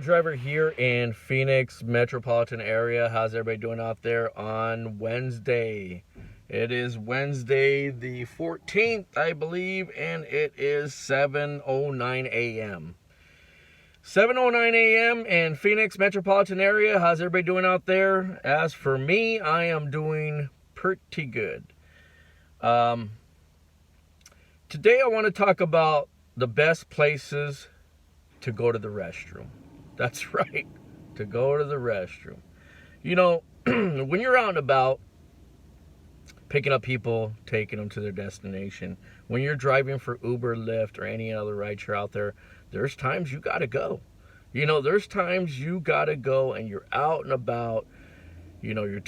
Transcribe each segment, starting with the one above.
Driver here in Phoenix metropolitan area. How's everybody doing out there on Wednesday? It is Wednesday the 14th, I believe, and it is 7:09 a.m. 7:09 a.m. in Phoenix metropolitan area. How's everybody doing out there? As for me, I am doing pretty good. Today I want to talk about the best places to go to the restroom. That's right, to go to the restroom. You know, when you're out and about, picking up people, taking them to their destination, when you're driving for Uber, Lyft, or any other rideshare out there, there's times you gotta go. There's times you gotta go and you're out and about. You're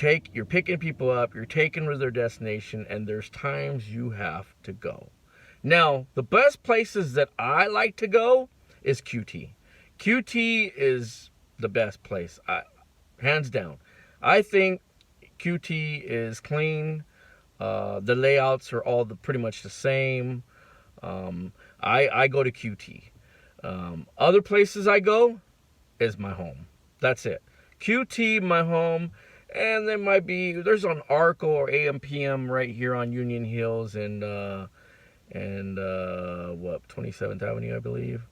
picking people up, you're taking them to their destination, and there's times you have to go. Now, the best places that I like to go is QT. QT is the best place, hands down. I think QT is clean. The layouts are all pretty much the same. I go to QT. Other places I go is my home. That's it. QT, my home, and there's an Arco or AM/PM right here on Union Hills and 27th Avenue, I believe.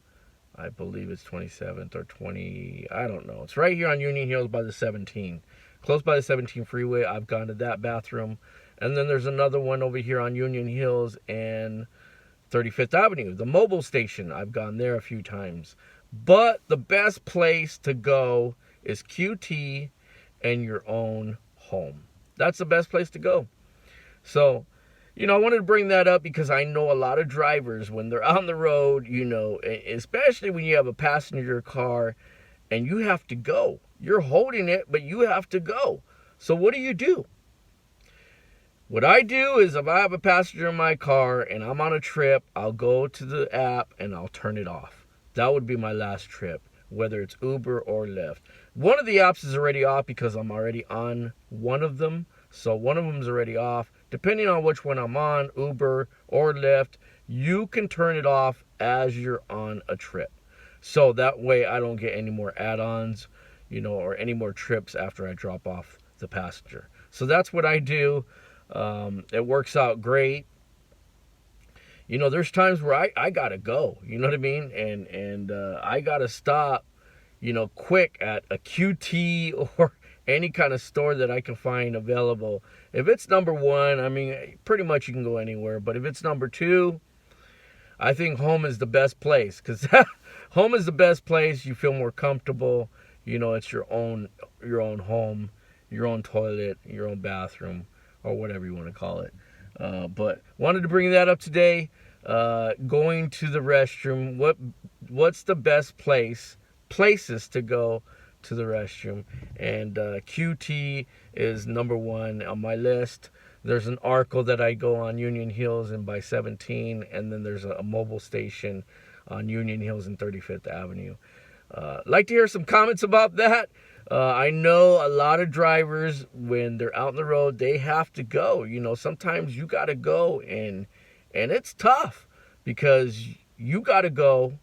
I believe it's 27th or 20. I don't know. It's right here on Union Hills by the 17. Close by the 17 freeway. I've gone to that bathroom. And then there's another one over here on Union Hills and 35th Avenue, the mobile station. I've gone there a few times. But the best place to go is QT and your own home. That's the best place to go. So, I wanted to bring that up because I know a lot of drivers, when they're on the road, especially when you have a passenger car and you have to go. You're holding it, but you have to go. So what do? What I do is, if I have a passenger in my car and I'm on a trip, I'll go to the app and I'll turn it off. That would be my last trip, whether it's Uber or Lyft. One of the apps is already off because I'm already on one of them. So one of them is already off. Depending on which one I'm on, Uber or Lyft, you can turn it off as you're on a trip. So that way I don't get any more add-ons, or any more trips after I drop off the passenger. So that's what I do. It works out great. There's times where I gotta go, you know what I mean? And I gotta stop, quick at a QT or any kind of store that I can find available. If it's number one, pretty much you can go anywhere. But if it's number two, I think home is the best place, because home is the best place. You feel more comfortable. It's your own home, your own toilet, your own bathroom, or whatever you want to call it. But wanted to bring that up today. Going to the restroom. What's the best places to go to the restroom? And QT is number one on my list. There's an Arco that I go on Union Hills and by 17, and then there's a mobile station on Union Hills and 35th Avenue. Like to hear some comments about that. I know a lot of drivers, when they're out on the road, they have to go. Sometimes you got to go, and it's tough because you got to go,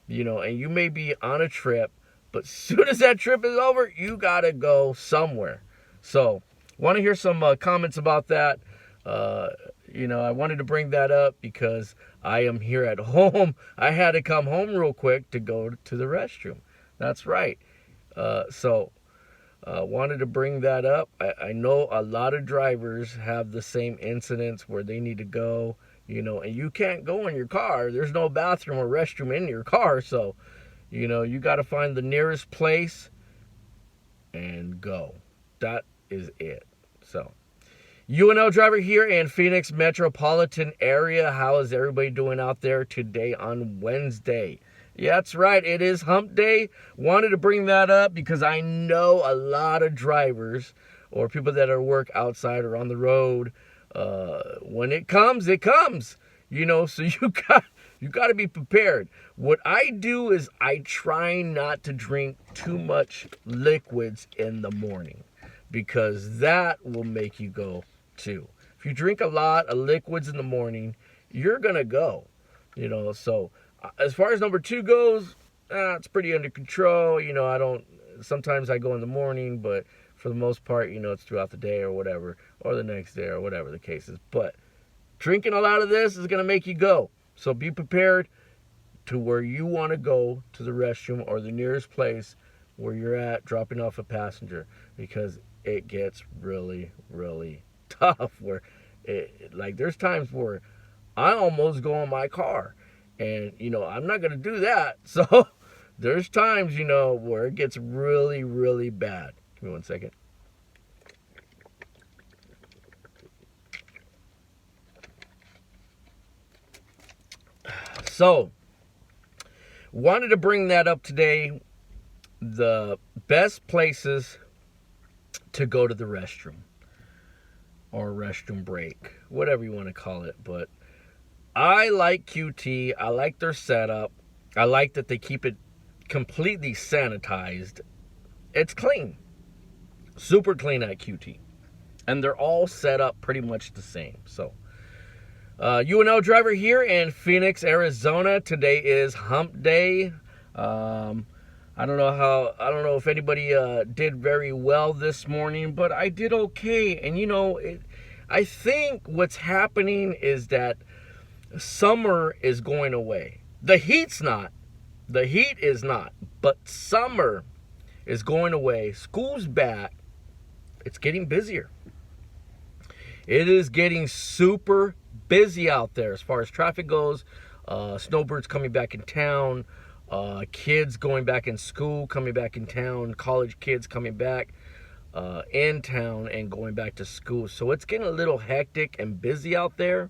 and you may be on a trip, but as soon as that trip is over, you got to go somewhere. So, want to hear some comments about that. I wanted to bring that up because I am here at home. I had to come home real quick to go to the restroom. That's right. Wanted to bring that up. I know a lot of drivers have the same incidents where they need to go, and you can't go in your car. There's no bathroom or restroom in your car. So, you got to find the nearest place and go. That is it. So, UNL Driver here in Phoenix metropolitan area. How is everybody doing out there today on Wednesday? Yeah, that's right. It is hump day. Wanted to bring that up because I know a lot of drivers or people that are work outside or on the road. When it comes, it comes. So you got to be prepared. What I do is I try not to drink too much liquids in the morning, because that will make you go too. If you drink a lot of liquids in the morning, you're going to go. So as far as number two goes, it's pretty under control. Sometimes I go in the morning, but for the most part, it's throughout the day or whatever, or the next day or whatever the case is. But drinking a lot of this is going to make you go. So be prepared to where you want to go to the restroom or the nearest place where you're at dropping off a passenger, because it gets really, really tough where there's times where I almost go in my car, and I'm not going to do that. So there's times where it gets really, really bad. Give me one second. So wanted to bring that up today. The best places to go to the restroom or restroom break, whatever you want to call it. But I like QT. I like their setup. I like that they keep it completely sanitized. It's clean. Super clean at QT. And they're all set up pretty much the same. So, UNO driver here in Phoenix, Arizona. Today is hump day. I don't know if anybody did very well this morning, but I did okay. And I think what's happening is that summer is going away. The heat's not. The heat is not. But summer is going away. School's back. It's getting busier. It is getting super busy out there as far as traffic goes. Snowbirds coming back in town. Kids going back in school, coming back in town. College kids coming back in town and going back to school. So it's getting a little hectic and busy out there.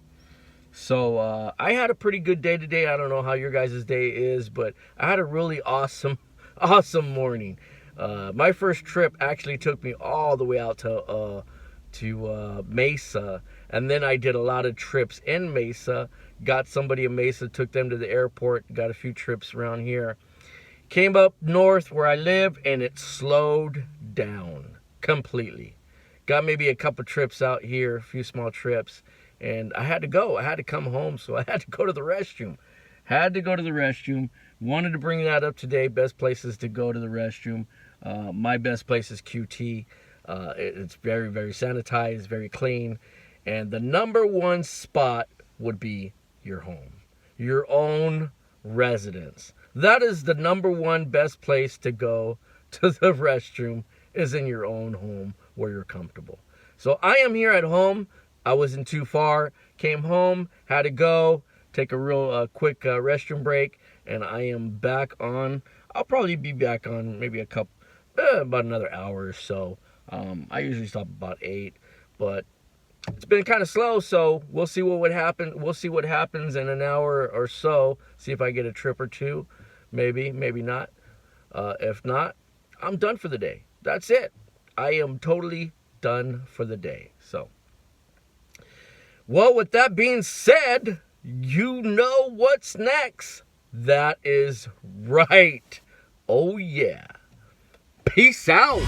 So I had a pretty good day today. I don't know how your guys' day is, but I had a really awesome morning. My first trip actually took me all the way out to Mesa, and then I did a lot of trips in Mesa. Got somebody in Mesa, took them to the airport, got a few trips around here. Came up north where I live, and it slowed down completely. Got maybe a couple trips out here, a few small trips, and I had to go. I had to come home, so I had to go to the restroom. Wanted to bring that up today. Best places to go to the restroom. My best place is QT. It's very, very sanitized, very clean. And the number one spot would be your home, your own residence. That is the number one best place to go to the restroom, is in your own home where you're comfortable. So I am here at home. I wasn't too far. Came home, had to go, take a real quick restroom break, and I am back on. I'll probably be back on maybe about another hour or so. I usually stop about 8, but it's been kind of slow, so we'll see what would happen. We'll see what happens in an hour or so. See if I get a trip or two. Maybe not. If not, I'm done for the day. That's it. I am totally done for the day. So, well, with that being said, you know what's next. That is right. Oh, yeah. Peace out.